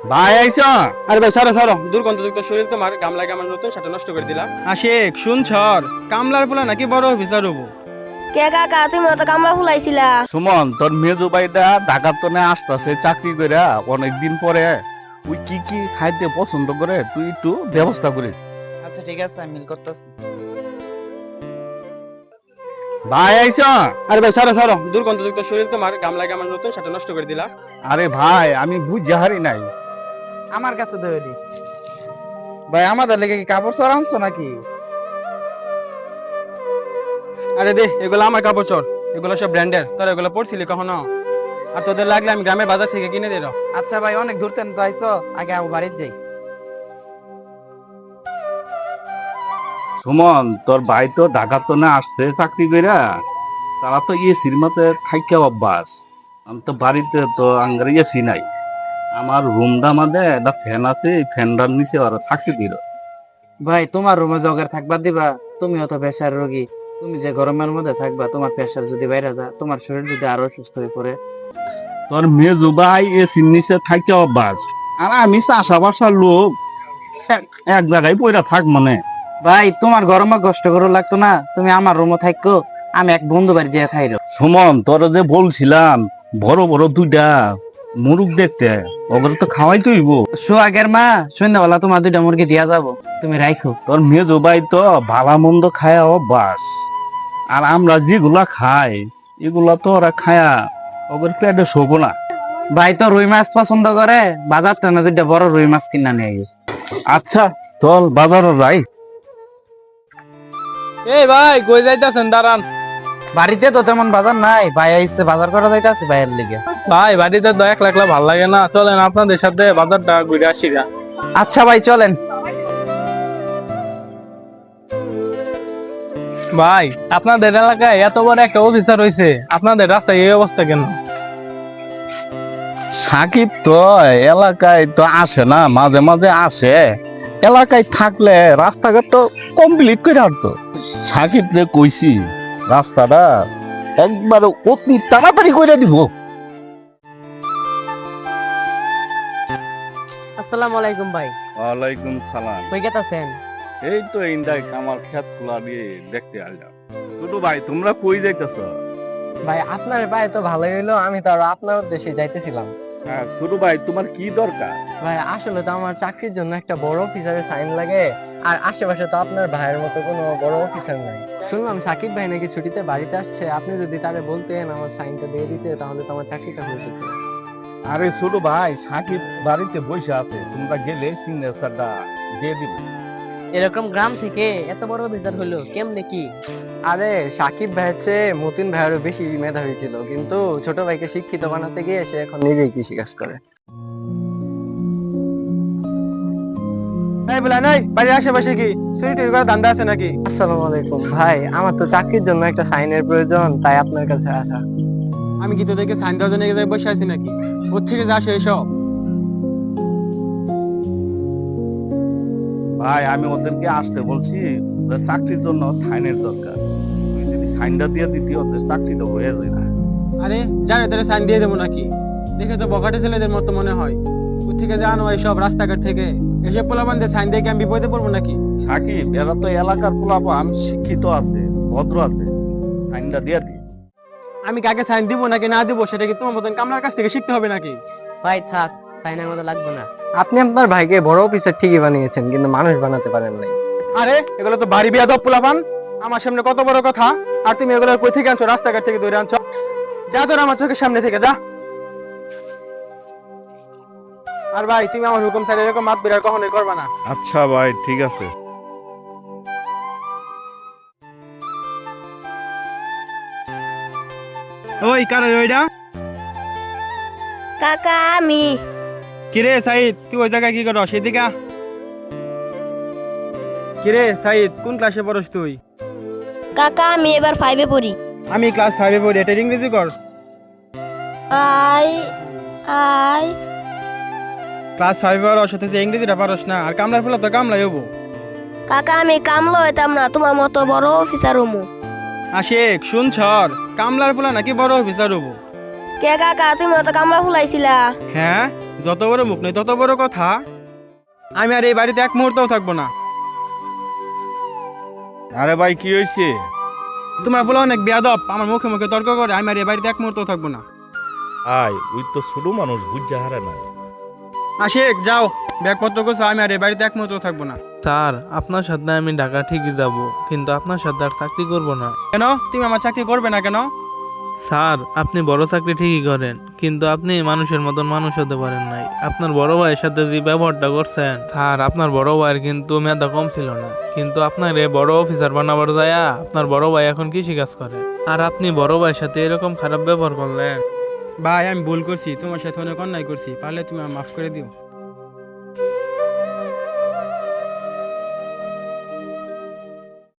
ভাই আইছো? আরে ভাই সরো সরো, দুর্গন্ধযুক্ত শরীর তোমার, গাম লাগে আমার নতুন সেটা নষ্ট করে দিলা। আশিক শুনছর কামলার পোলা নাকি বড় অফিসার হবো। কে কাকা তুমি অত কামলা ফুলাইছিলা? সুমন, তোর মেজো ভাইটা ঢাকার তো না আসতেছে চাকরি কইরা অনেকদিন পরে। তুই কি কি খাইতে পছন্দ করে তুই একটু ব্যবস্থা করিস। আচ্ছা ঠিক আছে, আমি মিল করতেছি। ভাই আইছো? আরে ভাই সরো সরো, দুর্গন্ধযুক্ত শরীর তোমার, গাম লাগে আমার নতুন সেটা নষ্ট করে দিলা। আরে ভাই আমি বুঝতে হারি নাই। আমার কাছে দৌড়ি ভাই, আমাদের লেগে কি কাপড় চোর আনছো নাকি? আরে দে, এগুলো আমার কাপড় চোর, এগুলো সব ব্র্যান্ডের। তোরা এগুলো পড়ছিলি কখনো? আর তোদের লাগলে আমি গ্রামের বাজার থেকে কিনে দিলাম। আচ্ছা ভাই, অনেক দূর তেন তো আইছো, আগে আমার বাড়িতে যাই। সুমন, তোর ভাই তো ঢাকার তো না আসছে চাকরি কইরা। তারা তো এসির মধ্যে থাইকে অভ্যাস। আমি তো বাড়িতে তো আঙ্গার এসি নাই। আমার রুমটা মধ্যে একটা ফ্যান আছে, এই ফ্যানটার নিচে ওরা থাকি দিল। ভাই তোমার রুমে জগের থাকবা দিবা? তুমিও তো প্রেশার রোগী, তুমি যে গরমের মধ্যে থাকবা, তোমার প্রেশার যদি বাইরে যায়, তোমার শরীর যদি আরো অসুস্থ হয়ে পড়ে। তোর মেজো ভাই এসির নিচে থাইকে অভ্যাস, আর আমি চাষা বাসার লোক, এক জায়গায় পয়রা থাক মানে। ভাই তোমার গরমে কষ্ট করে লাগতো না, তুমি আমার রুমে থাকো, আমি এক বন্ধু বাড়ি দিয়ে খাইরো। সুমন, তোর যে বলছিলাম বড় বড় দুইটা মুরুগ দেখতে, ওগুলো তো খাওয়াই তৈব। সোহাগের মা, সন্ধ্যাবেলা তোমার দুইটা মুরগি দিয়া যাবো, তুমি রাখো। তোর মেজো ভাই তো ভালা মন্দ খায়া অভ্যাস, আর আমরা যেগুলা খাই এগুলা তো ওরা খায়া ওদের পেটে শোবো না। ভাই তো রুই মাছ পছন্দ করে, বাজার তো না দুইটা বড় রুই মাছ কিনা নিয়ে আই। আচ্ছা চল বাজারে যাই। এই ভাই কই যাইতাছেন, দাঁড়ান। বাড়িতে তো তেমন বাজার নাই, ভাই আইসে বাজার করা যাইতাছে ভাইয়ের লিগে। ভাই বাড়িতে তো একলা একলা ভাল লাগে না, চলেন আপনাদের সাথে বাজারটা ঘুরে আসি গা। আচ্ছা ভাই চলেন। ভাই আপনাদের এলাকায় এত বড় একটা অফিসার হইছে, আপনাদের রাস্তায় এই অবস্থা কেন? সাকিব তো এলাকায় তো আসে না, মাঝে মাঝে আসে। এলাকায় থাকলে রাস্তাঘাট তো কমপ্লিট করে আসতো। সাকিব রে কইছি রাস্তাটা একবার অতি তাড়াতাড়ি করে দিব। আসসালামু আলাইকুম ভাই, ওয়ালাইকুম সালাম। কই গেতাছেন? এই তো ইন্দাই আমার খেত খোলা দিয়ে দেখতে আসলাম। ছোট ভাই তোমরা কই যাইতেছ? ভাই আপনার ভাই তো ভালোই হইলো, আমি তো আর আপনার উদ্দেশ্যে যাইতেছিলাম। হ্যাঁ ছোট ভাই, তোমার কি দরকার? ভাই আসলে তো আমার চাকরির জন্য একটা বড় অফিসারের সাইন লাগে, আর আশেপাশে তো আপনার ভাইয়ের মতো কোনো বড় অফিসার নাই। শুনলাম সাকিব ভাই নাকি ছুটিতে বাড়িতে আসছে, আপনি যদি তারে বলতেন আমার সাইনটা দিয়ে দিতে, তাহলে তো আমার চাকরিটা হয়ে যেত। আরে ছোট ভাই, সাকিব বাড়িতে বসে আছে, তোমরা গেলে সিগনেচারটা দিয়ে দিব। এরকম গ্রাম থেকে এত বড় অফিসার হলো কেমনে কি? আরে সাকিব ভাইয়ের চেয়ে মতিন ভাইয়েরও বেশি মেধাবী ছিল, কিন্তু ছোট ভাইকে শিক্ষিত বানাতে গিয়ে সে এখন নিজেই কৃষি কাজ করে। এই বলা নাই, বাড়ির আশেপাশে কি চুরি টুরি করার ধান্দা আছে নাকি? আসসালামু আলাইকুম ভাই, আমার তো চাকরির জন্য একটা সাইনের প্রয়োজন, তাই আপনার কাছে আসা। আমি কি তোদেরকে সাইন দেওয়ার জন্য এখানে বসে আছি নাকি? ওর থেকে যা আসে এসব। ভাই আমি ওদেরকে আসতে বলছি, ওদের চাকরির জন্য সাইনের দরকার। তুমি যদি সাইনটা দিয়ে দিতি ওদের চাকরিটা হয়ে যায় না। আরে জানে তাহলে সাইন দিয়ে দেবো নাকি? দেখে তো বখাটে ছেলেদের মতো মনে হয়। কোথা থেকে জানো এইসব রাস্তাঘাট থেকে এসব পোলাপানদের সাইন দিয়ে কি আমি বিপদে পড়বো নাকি? সাকিব এরা তো এলাকার পোলাপান, শিক্ষিত আছে, ভদ্র আছে, সাইনটা দিয়ে দি। আমি কাকে সাইন দিব নাকি না দিব সেটা কি তোমার মতন কামলার কাছ থেকে শিখতে হবে নাকি? ভাই থাক, সাইনের মতো লাগবে না। আপনি আপনার ভাইকে বড় অফিসার ঠিকই বানিয়েছেন, কিন্তু মানুষ বানাতে পারেন নাই। আরে এগুলো তো বাড়ি বিয়াদব পোলাপান, আমার সামনে কত বড় কথা, আর তুমি এগুলো কই থেকে আনছো? রাস্তাঘাট থেকে ধরে আনছো? যা তোর আমার চোখের সামনে থেকে যা। আর ভাই তুমি আমার হুকুম স্যার এরকম মাত বিরার কখনোই করবা না। আচ্ছা ভাই ঠিক আছে। ওই কার ওইটা? কাকা আমি। কিরে সাইদ, তুই ওই জায়গায় কি করস? সেদিকে কিরে সাইদ, কোন ক্লাসে পড়স তুই? কাকা আমি এবার 5 এ পড়ি। আমি ক্লাস 5 এ পড়ি। এটা ইংরেজি কর। আই আই ক্লাস 5 এ পড়স, অথচ ইংরেজিটা পারস না। আর কামলার ফলে তো কামলাই হবো। কাকা আমি কামলা হইতাম না, তোমার মতো বড় অফিসার হমু। আশিক শুনছর কামলার পোলা নাকি বড় অফিসার হবো। কে কাকা তুমি অত কামলা ফুলাইছিলা? হ্যাঁ যত বড় মুখ নেই তত বড় কথা। আমি আর এই বাড়িতে এক মুহূর্তও থাকবো না। আরে ভাই কি হয়েছে? তোমার বলে অনেক বেয়াদব, আমার মুখে মুখে তর্ক করে। আমি আর এই বাড়িতে এক মুহূর্তও থাকবো না। আয় ওই তো ছোট মানুষ বুঝা হারে না। আশিক যাও, ব্যাগপত্র করছো। আমি আর এই বাড়িতে এক মুহূর্তও থাকবো না। স্যার আপনার সাথে আমি ঢাকা ঠিকই যাব, কিন্তু আপনার সাথে আর চাকরি করব না। কেন তুমি আমার চাকরি করবে না কেন? স্যার আপনি বড় চাকরি ঠিকই করেন, কিন্তু আপনি মানুষের মতন মানুষ হতে পারেন নাই। আপনার বড় ভাইয়ের সাথে যে ব্যবহারটা করছেন, স্যার আপনার বড় ভাইয়ের কিন্তু মেধা কম ছিল না, কিন্তু আপনার এ বড় অফিসার বানাবার যায়া আপনার বড় ভাই এখন কৃষি কাজ করে, আর আপনি বড় ভাইয়ের সাথে এরকম খারাপ ব্যবহার করলেন। ভাই আমি ভুল করছি, তোমার সাথে অনেক অন্যায় করছি, পারলে তুমি আমার মাফ করে দিও।